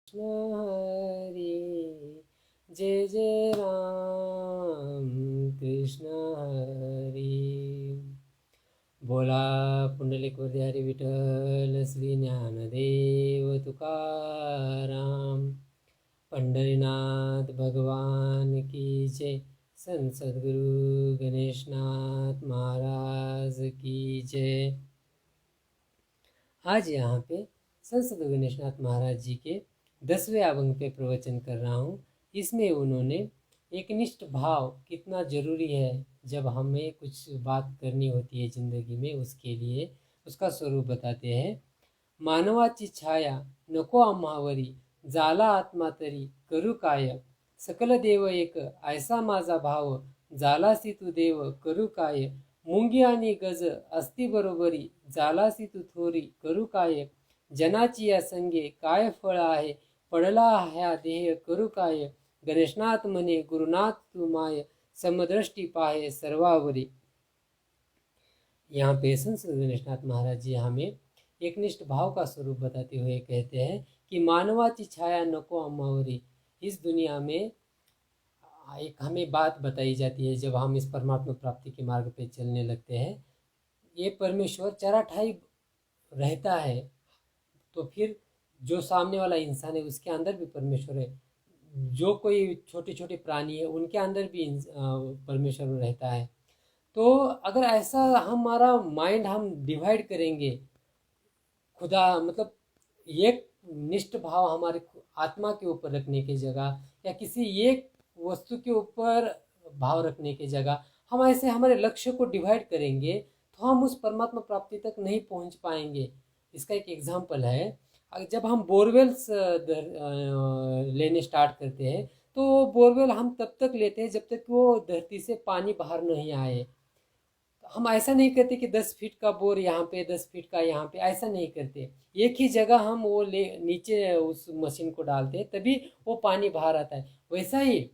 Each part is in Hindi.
हरे जय जय राम कृष्ण हरे। बोला पुंडलिक हरी विठ्ठल श्री ज्ञानदेव तुकाराम। पंढरीनाथ भगवान की जय। संत सद्गुरु गणेशनाथ महाराज की जय। आज यहाँ पे संत सद्गुरु गणेशनाथ महाराज जी के 10वें अभंग पे प्रवचन कर रहा हूँ। इसमें उन्होंने एकनिष्ठ भाव कितना जरूरी है जब हमें कुछ बात करनी होती है जिंदगी में, उसके लिए उसका स्वरूप बताते हैं। मानवाची छाया नको आम्हावरी, झाला आत्मा तरी करू काय, सकल देव एक ऐसा माझा भाव, झालासी तू देव करू काय, मुंगी आणि गज असती बरोबरी, झालासी तू थोरी करू काय, जनाची या संगे काय फळ आहे, पडला ह्या देह करू काय, गणेशनाथ म्हणे गुरुनाथ तू माय, समदृष्टि पाहे सर्वावरी। यहाँ पे संत गणेशनाथ महाराज जी हमें एकनिष्ठ भाव का स्वरूप बताते हुए कहते हैं कि मानवाची छाया नको अम्मावरी। इस दुनिया में एक हमें बात बताई जाती है जब हम इस परमात्मा प्राप्ति के मार्ग पे चलने लगते हैं, ये परमेश्वर चराठाई रहता है, तो फिर जो सामने वाला इंसान है उसके अंदर भी परमेश्वर है, जो कोई छोटे छोटे प्राणी है उनके अंदर भी परमेश्वर रहता है। तो अगर ऐसा हमारा माइंड हम डिवाइड करेंगे, खुदा मतलब एक निष्ठ भाव हमारे आत्मा के ऊपर रखने की जगह या किसी एक वस्तु के ऊपर भाव रखने की जगह हम ऐसे हमारे लक्ष्य को डिवाइड करेंगे तो हम उस परमात्मा प्राप्ति तक नहीं पहुंच पाएंगे। इसका एक एग्जाम्पल है, जब हम बोरवेल्स लेने स्टार्ट करते हैं तो बोरवेल हम तब तक लेते हैं जब तक वो धरती से पानी बाहर नहीं आए। हम ऐसा नहीं करते कि 10 फीट का बोर यहाँ पे 10 फीट का यहाँ पे, ऐसा नहीं करते। एक ही जगह हम वो ले नीचे उस मशीन को डालते हैं तभी वो पानी बाहर आता है। वैसा ही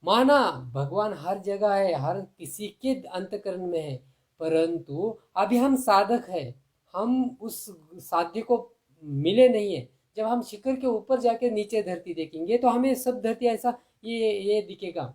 माना भगवान हर जगह है, हर किसी के अंतकरण में है, परंतु अभी हम साधक है, हम उस साध्य को मिले नहीं है। जब हम शिखर के ऊपर जाके नीचे धरती देखेंगे तो हमें सब धरती ऐसा ये दिखेगा।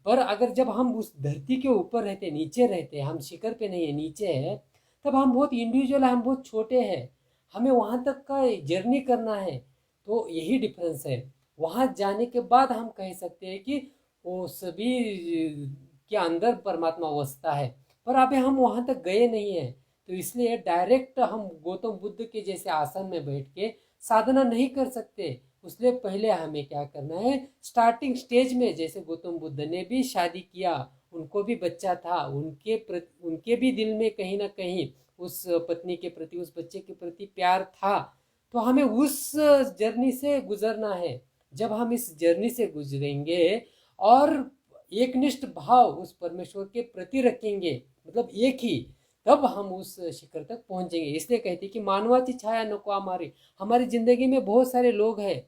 पर अगर जब हम उस धरती के ऊपर रहते, नीचे रहते, हम शिखर पे नहीं है नीचे है, तब हम बहुत इंडिविजुअल है, हम बहुत छोटे हैं, हमें वहां तक का जर्नी करना है। तो यही डिफरेंस है। वहां जाने के बाद हम कह सकते हैं कि वो सभी के अंदर परमात्मा वसता है, पर अभी हम वहां तक गए नहीं है। तो इसलिए डायरेक्ट हम गौतम बुद्ध के जैसे आसन में बैठ के साधना नहीं कर सकते। उसलिए पहले हमें क्या करना है, स्टार्टिंग स्टेज में जैसे गौतम बुद्ध ने भी शादी किया, उनको भी बच्चा था, उनके भी दिल में कहीं ना कहीं उस पत्नी के प्रति, उस बच्चे के प्रति प्यार था। तो हमें उस जर्नी से गुजरना है। जब हम इस जर्नी से गुजरेंगे और एकनिष्ठ भाव उस परमेश्वर के प्रति रखेंगे, मतलब एक ही, तब हम उस शिखर तक पहुंचेंगे। इसलिए कहते कि मानवाची छाया नको हमारी जिंदगी में बहुत सारे लोग हैं,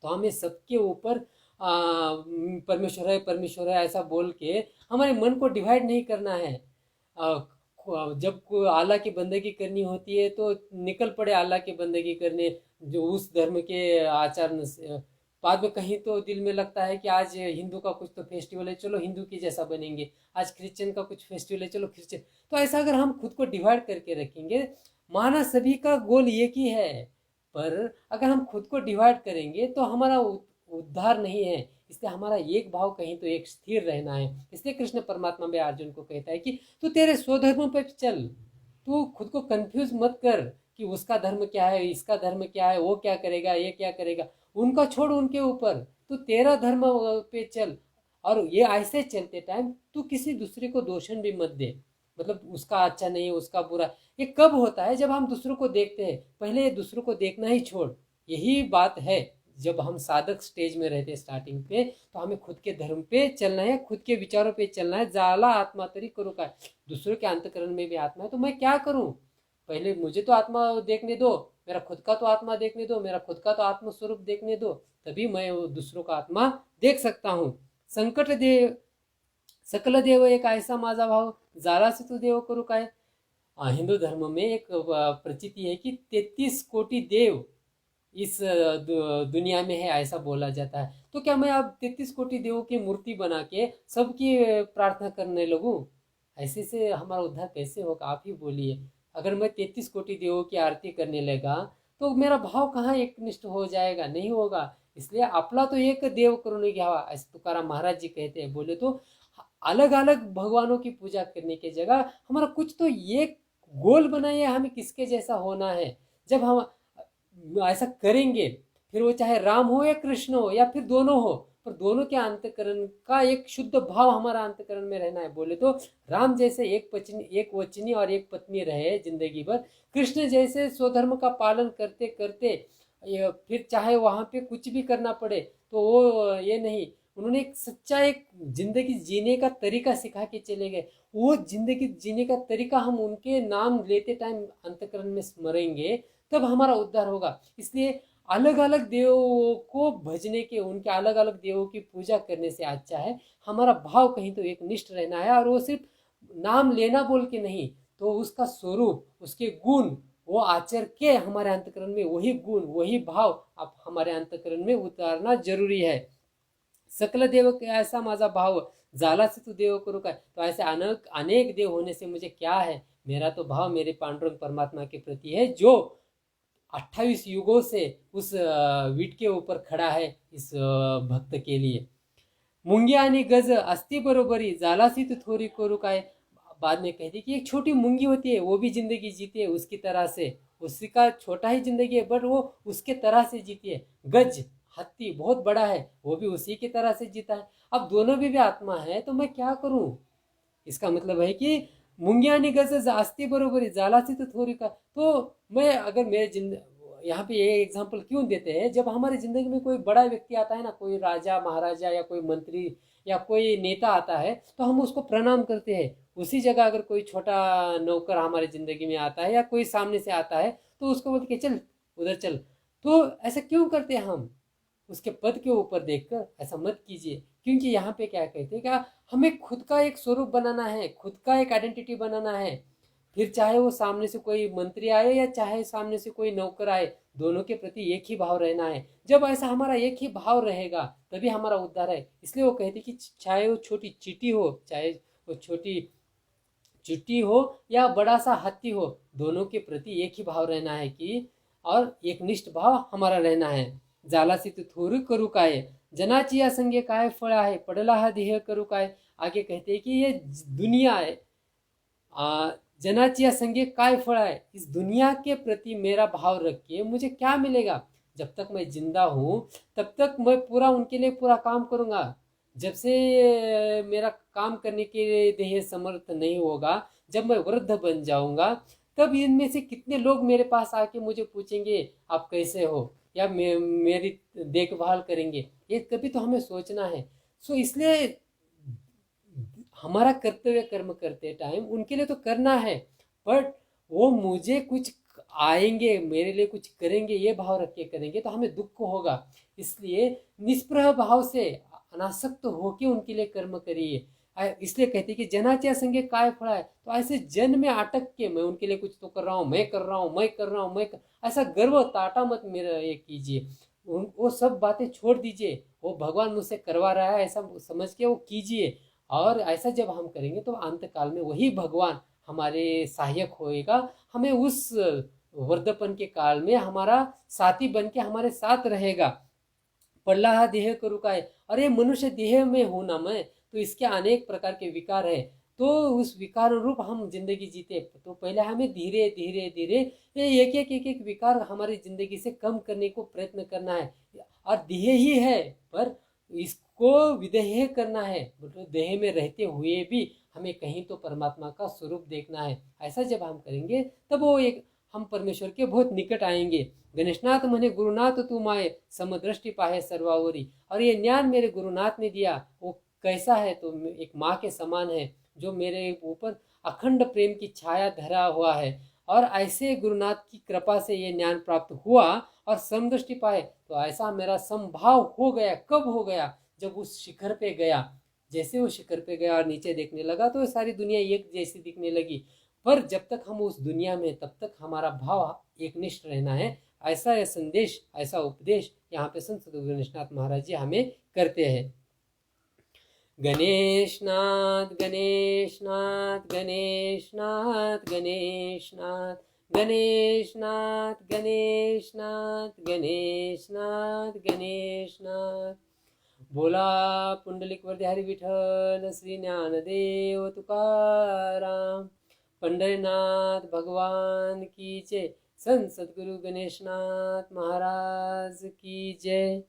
तो हमें सबके ऊपर परमेश्वर है ऐसा बोल के हमारे मन को डिवाइड नहीं करना है। जब कोई आला की बंदगी करनी होती है तो निकल पड़े आला की बंदगी करने, जो उस धर्म के आचार बाद में कहीं तो दिल में लगता है कि आज हिंदू का कुछ तो फेस्टिवल है, चलो हिंदू की जैसा बनेंगे, आज क्रिश्चियन का कुछ फेस्टिवल है, चलो क्रिश्चियन। तो ऐसा अगर हम खुद को डिवाइड करके रखेंगे, माना सभी का गोल एक ही है, पर अगर हम खुद को डिवाइड करेंगे तो हमारा उद्धार नहीं है। इसलिए हमारा एक भाव कहीं तो एक स्थिर रहना है। इसलिए कृष्ण परमात्मा में अर्जुन को कहता है कि तू तेरे स्वधर्म पर चल, तू खुद को कंफ्यूज मत कर कि उसका धर्म क्या है, इसका धर्म क्या है, वो क्या करेगा, ये क्या करेगा, उनका छोड़ उनके ऊपर, तू तेरा धर्म पे चल। और ये ऐसे चलते टाइम तू किसी दूसरे को दोषण भी मत दे, मतलब उसका अच्छा नहीं उसका बुरा। ये कब होता है, जब हम दूसरों को देखते हैं, पहले ये दूसरों को देखना ही छोड़। यही बात है, जब हम साधक स्टेज में रहते हैं स्टार्टिंग पे, तो हमें खुद के धर्म पे चलना है, खुद के विचारों पे चलना है। जाला आत्मा तरी करो का, दूसरों के अंतकरण में भी आत्मा है, तो मैं क्या करूं, पहले मुझे तो आत्मा देखने दो, मेरा खुद का तो आत्मा देखने दो, मेरा खुद का तो आत्म स्वरूप देखने दो, तभी मैं दूसरों का आत्मा देख सकता हूँ। संकट देव सकल देव एक ऐसा माझा भाव, झाला से तू देव करू काय। हिंदू धर्म में एक प्रचिति है कि 33 कोटि देव इस दुनिया में है, ऐसा बोला जाता है। तो क्या मैं अब 33 कोटि देवों की मूर्ति बना के सबकी प्रार्थना करने लगूं? ऐसे से हमारा उद्धार कैसे होगा? आप ही बोलिए। अगर मैं 33 कोटि देवों की आरती करने लगा तो मेरा भाव कहाँ एकनिष्ठ हो जाएगा? नहीं होगा। इसलिए आपला तो एक देव करुणे घ्यावा, ऐसे तुकाराम महाराज जी कहते हैं। बोले तो अलग अलग भगवानों की पूजा करने की जगह हमारा कुछ तो एक गोल बनाइए, हमें किसके जैसा होना है। जब हम ऐसा करेंगे, फिर वो चाहे राम हो या कृष्ण हो या फिर दोनों हो, पर दोनों के अंतकरण का एक शुद्ध भाव हमारा अंतकरण में रहना है। बोले तो राम जैसे एक वचनी और एक पत्नी रहे जिंदगी भर, कृष्ण जैसे स्वधर्म का पालन करते करते फिर चाहे वहां पे कुछ भी करना पड़े तो वो ये नहीं, उन्होंने एक सच्चा एक जिंदगी जीने का तरीका सिखा के चले गए। वो जिंदगी जीने का तरीका हम उनके नाम लेते टाइम अंतकरण में स्मरेंगे, तब हमारा उद्धार होगा। इसलिए अलग अलग देवों को भजने के, उनके अलग अलग देवों की पूजा करने से अच्छा है हमारा भाव कहीं तो एक निष्ठ रहना है। और वो सिर्फ नाम लेना बोल के नहीं, तो उसका स्वरूप, उसके गुण वो आचर के हमारे अंतकरण में वही गुण वही भाव आप हमारे अंतकरण में उतारना जरूरी है। सकल देव ऐसा माझा भाव, झाला से तू देव करू काय। तो ऐसे अनेक अनेक देव होने से मुझे क्या है? मेरा तो भाव मेरे पांडुरंग परमात्मा के प्रति है, जो 28 युगों से उस वीट के ऊपर खड़ा है इस भक्त के लिए। मुंग्या आणि गज अस्ति बरोबरी, झालासी तो थोड़ी करू काय। बाद में कहती कि एक छोटी मूंगी होती है, वो भी जिंदगी जीती है उसकी तरह से, उसी का छोटा ही जिंदगी है बट वो उसके तरह से जीती है। गज हाथी बहुत बड़ा है, वो भी उसी की तरह से जीता है। अब दोनों भी आत्मा है, तो मैं क्या करूं? इसका मतलब है कि मुंग्या आणि गज अस्ति बरोबरी, झालासी तो थोड़ी का। तो मैं अगर मेरे यहाँ पे ये एग्जाम्पल क्यों देते हैं, जब हमारी जिंदगी में कोई बड़ा व्यक्ति आता है ना, कोई राजा महाराजा या कोई मंत्री या कोई नेता आता है, तो हम उसको प्रणाम करते हैं। उसी जगह अगर कोई छोटा नौकर हमारी जिंदगी में आता है या कोई सामने से आता है, तो उसको बोलते कि चल उधर चल। तो ऐसा क्यों करते हैं हम? उसके पद के ऊपर देखकर ऐसा मत कीजिए। क्योंकि यहाँ पे क्या कहते हैं, क्या हमें खुद का एक स्वरूप बनाना है, खुद का एक आइडेंटिटी बनाना है। फिर चाहे वो सामने से कोई मंत्री आए या चाहे सामने से कोई नौकर आए, दोनों के प्रति एक ही भाव रहना है। जब ऐसा हमारा एक ही भाव रहेगा तभी हमारा उद्धार है। इसलिए वो कहते कि चाहे वो छोटी चींटी हो, चाहे वो छोटी चींटी हो या बड़ा सा हाथी हो, दोनों के प्रति एक ही भाव रहना है कि, और एक निष्ठ भाव हमारा रहना है। जालासी तू थोर करू काय, जनाची या संगे काय फळ आहे, पडला हा देह करू काय। आगे कहते हैं कि ये दुनिया है, जनाची या संगे काय फल है, इस दुनिया के प्रति मेरा भाव रखिए, मुझे क्या मिलेगा? जब तक मैं जिंदा हूँ तब तक मैं पूरा उनके लिए पूरा काम करूंगा। जब से मेरा काम करने के लिए देह समर्थ नहीं होगा, जब मैं वृद्ध बन जाऊंगा, तब इनमें से कितने लोग मेरे पास आके मुझे पूछेंगे आप कैसे हो, या मेरी देखभाल करेंगे। ये कभी तो हमें सोचना है। सो इसलिए हमारा कर्तव्य कर्म करते टाइम उनके लिए तो करना है, बट वो मुझे कुछ आएंगे, मेरे लिए कुछ करेंगे, ये भाव रख के करेंगे तो हमें दुख होगा। इसलिए निष्प्रह भाव से अनासक्त होके उनके लिए कर्म करिए। इसलिए कहते कि जनाच्या संगे काय फळ है। तो ऐसे जन में अटक के मैं उनके लिए कुछ तो कर रहा हूँ, मैं कर रहा हूँ, मैं कर रहा हूँ, ऐसा गर्व ताटा मत मेरा ये कीजिए। वो सब बातें छोड़ दीजिए, वो भगवान मुझसे करवा रहा है ऐसा समझ के वो कीजिए। और ऐसा जब हम करेंगे तो अंत काल में वही भगवान हमारे सहायक होएगा, हमें उस वर्धपन के काल में हमारा साथी बन के हमारे साथ रहेगा। पडला हा देह करू काय, अरे मनुष्य देह में हूं ना मैं, तो इसके अनेक प्रकार के विकार है। तो उस विकार रूप हम जिंदगी जीते, तो पहले हमें धीरे धीरे धीरे ये एक विकार हमारी जिंदगी से कम करने को प्रयत्न करना है। और देह ही है पर इसको विदेह करना है, मतलब देह में रहते हुए भी हमें कहीं तो परमात्मा का स्वरूप देखना है। ऐसा जब हम करेंगे तब वो एक हम परमेश्वर के बहुत निकट आएंगे। गणेशनाथ मने गुरुनाथ तू माए, समदृष्टि पाहे सर्वावरी। और ये ज्ञान मेरे गुरुनाथ ने दिया, वो कैसा है? तो एक माँ के समान है, जो मेरे ऊपर अखंड प्रेम की छाया धरा हुआ है। और ऐसे गुरुनाथ की कृपा से ये ज्ञान प्राप्त हुआ और समदृष्टि पाए, तो ऐसा मेरा समभाव हो गया। कब हो गया? जब उस शिखर पे गया। जैसे वो शिखर पे गया और नीचे देखने लगा तो सारी दुनिया एक जैसी दिखने लगी। पर जब तक हम उस दुनिया में, तब तक हमारा भाव एकनिष्ठ रहना है। ऐसा यह संदेश, ऐसा उपदेश यहाँ पे संत सद्गुरु गणेशनाथ महाराज जी हमें करते हैं। गणेशनाथ गणेशनाथ गणेशनाथ गणेशनाथ गणेशनाथ गणेशनाथ गणेशनाथ गणेशनाथ। बोला पुंडलिक वरदे हरी विठ्ठल श्री ज्ञानदेव तुकाराम। पंढरीनाथ भगवान की जय। संत सद्गुरु गणेशनाथ महाराज की जय।